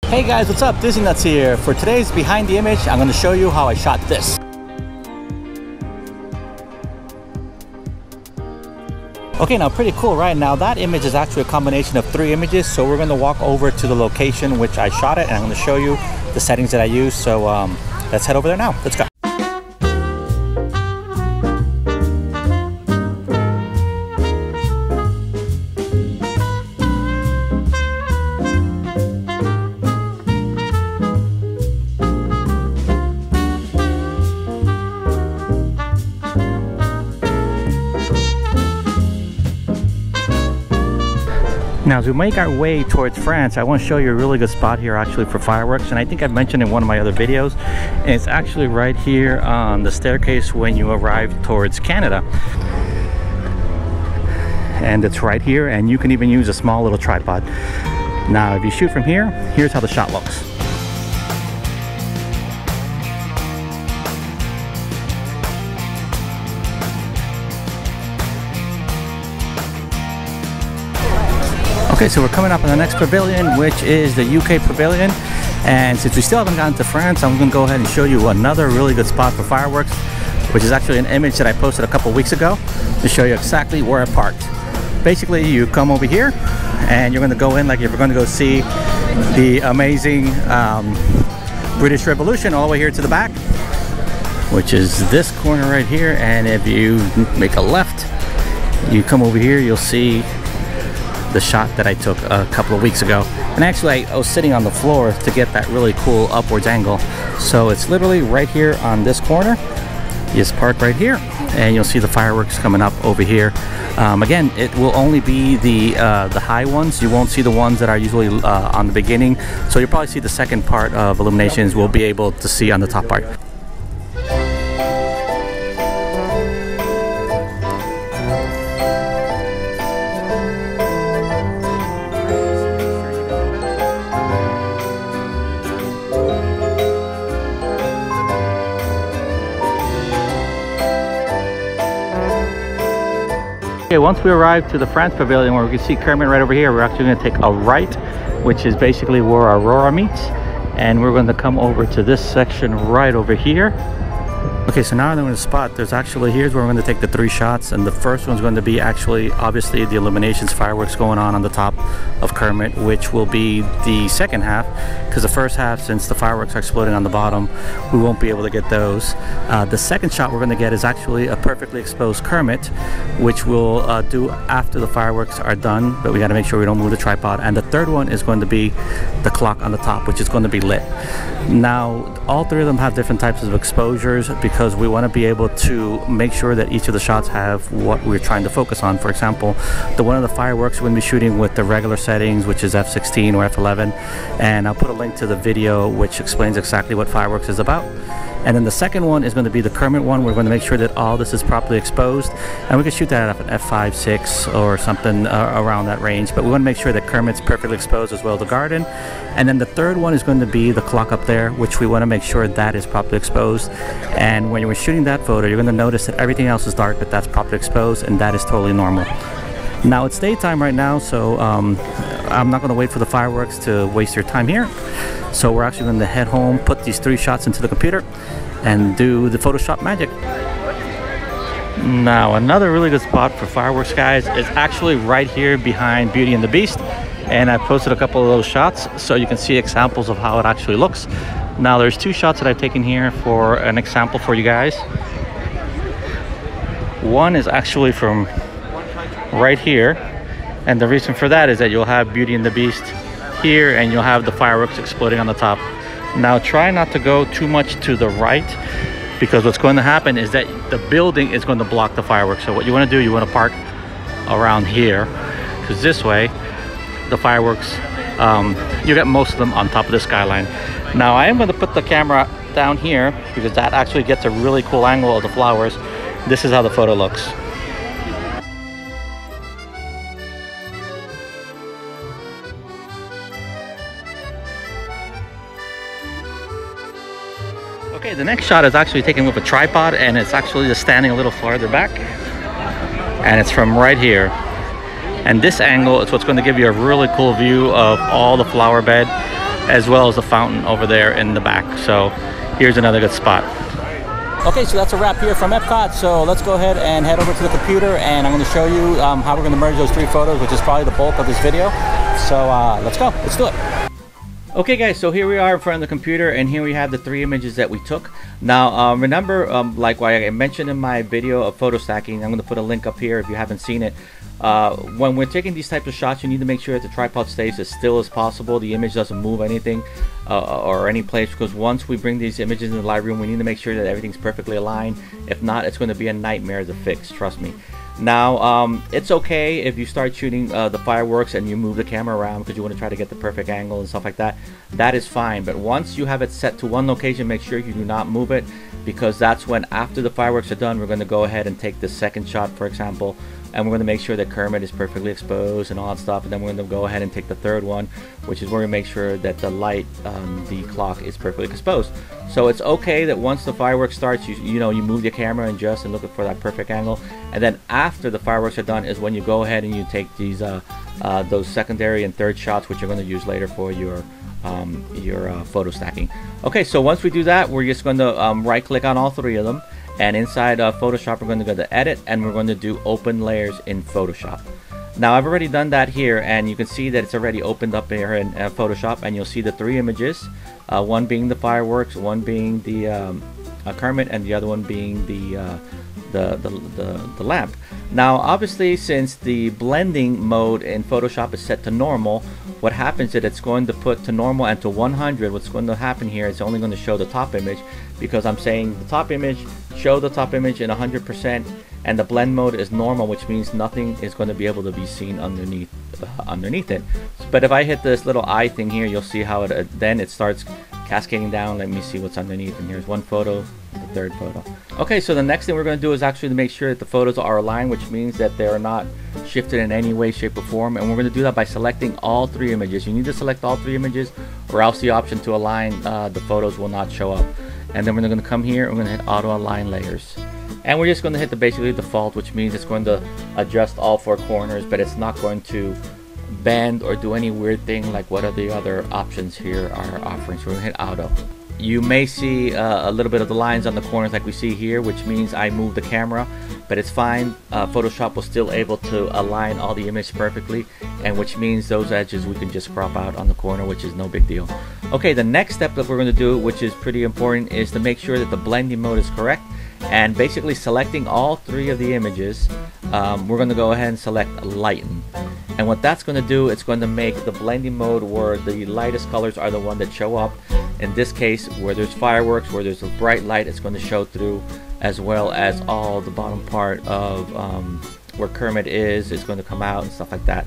Hey guys, what's up? Disney Nuts here. For today's Behind the Image, I'm going to show you how I shot this. Okay, now pretty cool, right? Now that image is actually a combination of 3 images, so we're going to walk over to the location which I shot it, and I'm going to show you the settings that I use. So let's head over there now. Let's go. Now, as we make our way towards France, I want to show you a really good spot here actually for fireworks, and I think I've mentioned in one of my other videos, and it's actually right here on the staircase when you arrive towards Canada. And it's right here, and you can even use a small little tripod. Now, if you shoot from here, here's how the shot looks. Okay, so we're coming up on the next pavilion, which is the UK pavilion. And since we still haven't gotten to France, I'm going to go ahead and show you another really good spot for fireworks, which is actually an image that I posted a couple weeks ago to show you exactly where I parked. Basically, you come over here and you're going to go in like if you're going to go see the amazing British Revolution all the way here to the back, which is this corner right here. And if you make a left, you come over here, you'll see the shot that I took a couple of weeks ago. And actually I was sitting on the floor to get that really cool upwards angle. So it's literally right here on this corner. You just park right here and you'll see the fireworks coming up over here. Again, it will only be the high ones. You won't see the ones that are usually on the beginning. So you'll probably see the second part of Illuminations we'll be able to see on the top part. Okay, once we arrive to the France pavilion where we can see Kermit right over here, we're actually going to take a right, which is basically where Aurora meets, and we're going to come over to this section right over here. Okay, so now that we're in the spot, here's where we're going to take the 3 shots, and the first one's going to be actually obviously the Illuminations fireworks going on the top of Kermit, which will be the second half, because the first half, since the fireworks are exploding on the bottom, we won't be able to get those. The second shot we're going to get is actually a perfectly exposed Kermit, which we'll do after the fireworks are done, but we got to make sure we don't move the tripod. And the third one is going to be the clock on the top, which is going to be lit. Now, all 3 of them have different types of exposures because we want to be able to make sure that each of the shots have what we're trying to focus on. For example, the one of the fireworks we're going to be shooting with the regular settings, which is f16 or f11, and I'll put a link to the video which explains exactly what fireworks is about. And then the second one is going to be the Kermit one. We're going to make sure that all this is properly exposed, and we can shoot that at an f5, 6 or something around that range, but we want to make sure that Kermit's perfectly exposed as well as the garden. And then the third one is going to be the clock up there, which we want to make sure that is properly exposed. And when you're shooting that photo, you're going to notice that everything else is dark, but that's properly exposed, and that is totally normal. Now it's daytime right now, so I'm not going to wait for the fireworks to waste your time here. So we're actually going to head home, put these 3 shots into the computer, and do the Photoshop magic. Now, another really good spot for fireworks, guys, is actually right here behind Beauty and the Beast. And I posted a couple of those shots so you can see examples of how it actually looks. Now, there's 2 shots that I've taken here for an example for you guys. One is actually from right here, and the reason for that is that you'll have Beauty and the Beast here and you'll have the fireworks exploding on the top. Now, try not to go too much to the right, because what's going to happen is that the building is going to block the fireworks. So what you want to do, you want to park around here, because this way the fireworks, you get most of them on top of the skyline. Now, I am going to put the camera down here because that actually gets a really cool angle of the flowers. This is how the photo looks. Okay, the next shot is actually taken with a tripod, and it's actually just standing a little farther back, and it's from right here. And this angle is what's going to give you a really cool view of all the flower bed. as well as the fountain over there in the back. So here's another good spot. Okay, so that's a wrap here from Epcot. So let's go ahead and head over to the computer, and I'm going to show you how we're going to merge those 3 photos, which is probably the bulk of this video. So let's go. Let's do it. Okay guys, so here we are in front of the computer, and here we have the 3 images that we took. Now remember, like what I mentioned in my video of photo stacking, I'm going to put a link up here if you haven't seen it. When we're taking these types of shots, you need to make sure that the tripod stays as still as possible. The image doesn't move anything or any place, because once we bring these images in the Lightroom, we need to make sure that everything's perfectly aligned. If not, it's going to be a nightmare to fix, trust me. Now it's okay if you start shooting the fireworks and you move the camera around because you want to try to get the perfect angle and stuff like that. That is fine, but once you have it set to one location, make sure you do not move it, because that's when, after the fireworks are done, we're going to go ahead and take the second shot, for example, and we're going to make sure that Kermit is perfectly exposed and all that stuff, and then we're going to go ahead and take the third one, which is where we make sure that the light, the clock is perfectly exposed. So it's okay that once the fireworks starts, you know, you move your camera and just looking for that perfect angle, and then after the fireworks are done is when you go ahead and you take these those secondary and third shots, which you're going to use later for your photo stacking. Okay, so once we do that, we're just going to right click on all 3 of them, and inside Photoshop we're going to go to edit, and we're going to do open layers in Photoshop. Now I've already done that here, and you can see that it's already opened up here in Photoshop, and you'll see the 3 images, one being the fireworks, one being the Kermit, and the other one being the lamp. Now obviously, since the blending mode in Photoshop is set to normal, what happens is it's going to put to normal and to 100. What's going to happen here is only going to show the top image, because I'm saying the top image, show the top image in 100%, and the blend mode is normal, which means nothing is going to be able to be seen underneath it. But if I hit this little eye thing here, you'll see how then it starts cascading down. Let me see what's underneath, and here's one photo, the third photo. Okay, so the next thing we're going to do is actually to make sure that the photos are aligned, which means that they're not shifted in any way, shape, or form, and we're going to do that by selecting all 3 images. You need to select all 3 images, or else the option to align the photos will not show up. And then we're going to come here, and we're going to hit auto align layers, and we're just going to hit the basically default, which means it's going to adjust all 4 corners, but it's not going to bend or do any weird thing like what are the other options here are offering. So we're going to hit auto. You may see a little bit of the lines on the corners like we see here, which means I moved the camera, but it's fine. Photoshop was still able to align all the image perfectly, and which means those edges we can just crop out on the corner, which is no big deal. Okay, the next step that we're going to do, which is pretty important, is to make sure that the blending mode is correct, and basically selecting all 3 of the images, we're going to go ahead and select lighten. And what that's going to do, it's going to make the blending mode where the lightest colors are the one that show up. In this case, where there's fireworks, where there's a bright light, it's going to show through, as well as all the bottom part of where Kermit is going to come out and stuff like that.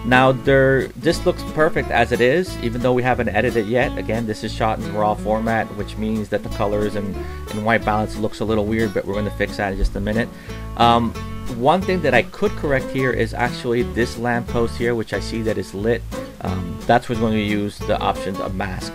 Now this looks perfect as it is, even though we haven't edited yet. Again, this is shot in raw format, which means that the colors and white balance looks a little weird, but we're going to fix that in just a minute. One thing that I could correct here is actually this lamppost here, which I see that is lit. That's where we're going to use the option of mask.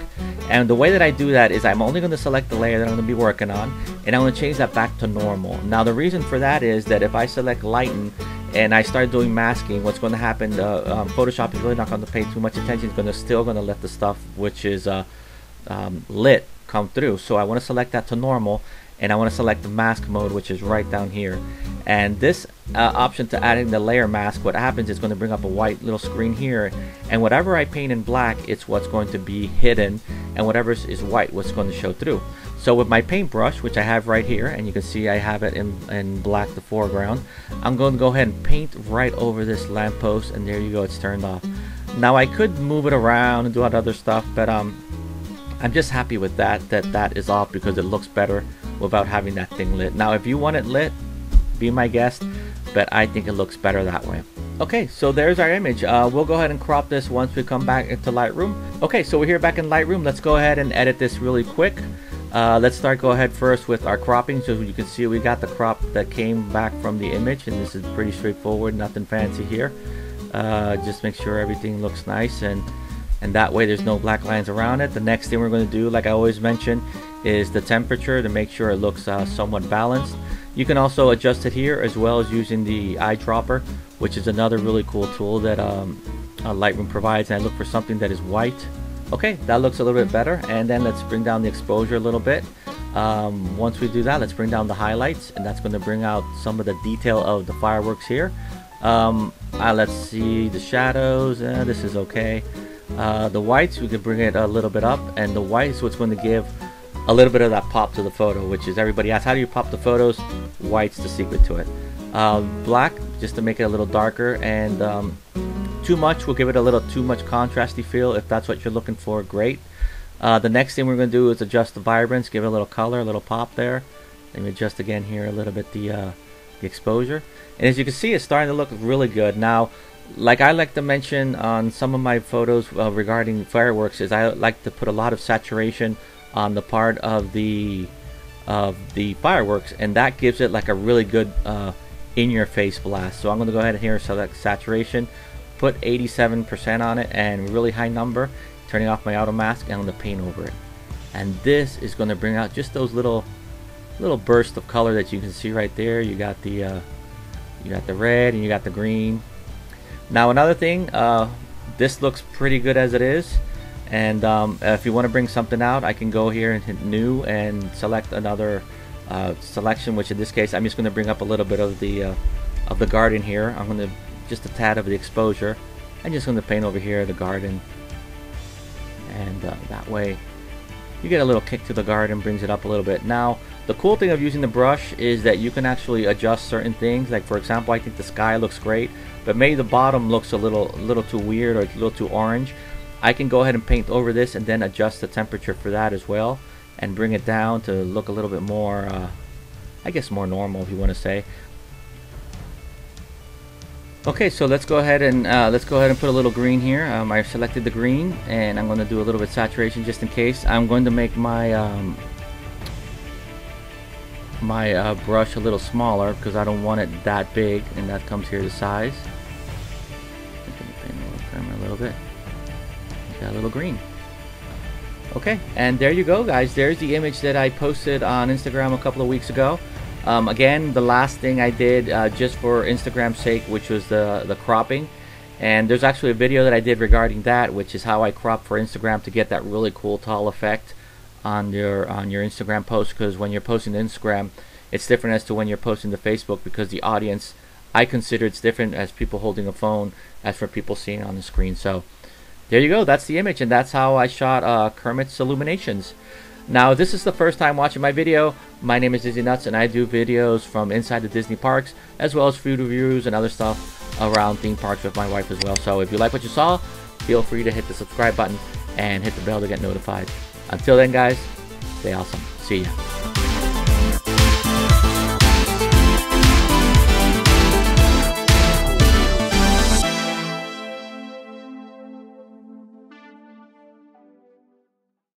And the way that I do that is I'm only going to select the layer that I'm going to be working on, and I'm going to change that back to normal. Now the reason for that is that if I select lighten and I start doing masking, what's going to happen, Photoshop is really not going to pay too much attention. It's still going to let the stuff which is lit come through. So I want to select that to normal, and I want to select the mask mode, which is right down here. And this option to adding the layer mask, what happens is going to bring up a white little screen here, and whatever I paint in black, it's what's going to be hidden, and whatever is white, what's going to show through. So with my paintbrush, which I have right here, and you can see I have it in black, the foreground, I'm going to go ahead and paint right over this lamppost, and there you go, it's turned off. Now I could move it around and do other stuff, but I'm just happy with that is off, because it looks better without having that thing lit. Now if you want it lit, be my guest, but I think it looks better that way. Okay, so there's our image. We'll go ahead and crop this once we come back into Lightroom. Okay, so we're here back in Lightroom. Let's go ahead and edit this really quick. Let's go ahead first with our cropping. So you can see we got the crop that came back from the image, and this is pretty straightforward, nothing fancy here. Just make sure everything looks nice, and that way there's no black lines around it. The next thing we're going to do, like I always mention, is the temperature to make sure it looks somewhat balanced. You can also adjust it here, as well as using the eyedropper, which is another really cool tool that Lightroom provides. And I look for something that is white, Okay, that looks a little bit better. And then let's bring down the exposure a little bit. Once we do that, let's bring down the highlights, and that's going to bring out some of the detail of the fireworks here. Let's see the shadows. This is okay. The whites, we can bring it a little bit up, and the white is what's going to give a little bit of that pop to the photo, which is everybody asks, how do you pop the photos? White's the secret to it. Black, just to make it a little darker, and too much will give it a little too much contrasty feel. If that's what you're looking for, great. The next thing we're going to do is adjust the vibrance, give it a little color, a little pop there. Let me adjust again here a little bit the exposure. And as you can see, it's starting to look really good. Now, like I like to mention on some of my photos regarding fireworks, is I like to put a lot of saturation on the part of the fireworks, and that gives it like a really good in-your-face blast. So I'm going to go ahead and here select saturation, put 87% on it, and really high number, turning off my auto mask, and I'm going to paint over it. And this is going to bring out just those little bursts of color that you can see right there. You got the red and you got the green. Now another thing, this looks pretty good as it is, and if you want to bring something out, I can go here and hit new and select another selection, which in this case I'm just going to bring up a little bit of the garden here. I'm going to just a tad of the exposure. I'm just going to paint over here the garden, and that way you get a little kick to the garden, brings it up a little bit. Now the cool thing of using the brush is that you can actually adjust certain things. Like for example, I think the sky looks great, but maybe the bottom looks a little too weird or a little too orange. I can go ahead and paint over this and then adjust the temperature for that as well, and bring it down to look a little bit more, I guess more normal, if you want to say. Okay, so let's go ahead and put a little green here. I selected the green, and I'm going to do a little bit of saturation just in case. I'm going to make my brush a little smaller because I don't want it that big, and that comes here to size. I'm going to paint a little bit. Got a little green. Okay, and there you go, guys. There's the image that I posted on Instagram a couple of weeks ago. Again, the last thing I did just for Instagram's sake, which was the cropping, and there's actually a video that I did regarding that, which is how I crop for Instagram to get that really cool tall effect on your Instagram post. Because when you're posting to Instagram, it's different as to when you're posting to Facebook, because the audience, I consider it's different as people holding a phone as for people seeing on the screen. So there you go, that's the image, and that's how I shot Kermit's Illuminations. Now, if this is the first time watching my video, my name is Disney Nuts, and I do videos from inside the Disney parks, as well as food reviews and other stuff around theme parks with my wife as well. So if you like what you saw, feel free to hit the subscribe button and hit the bell to get notified. Until then, guys, stay awesome. See ya.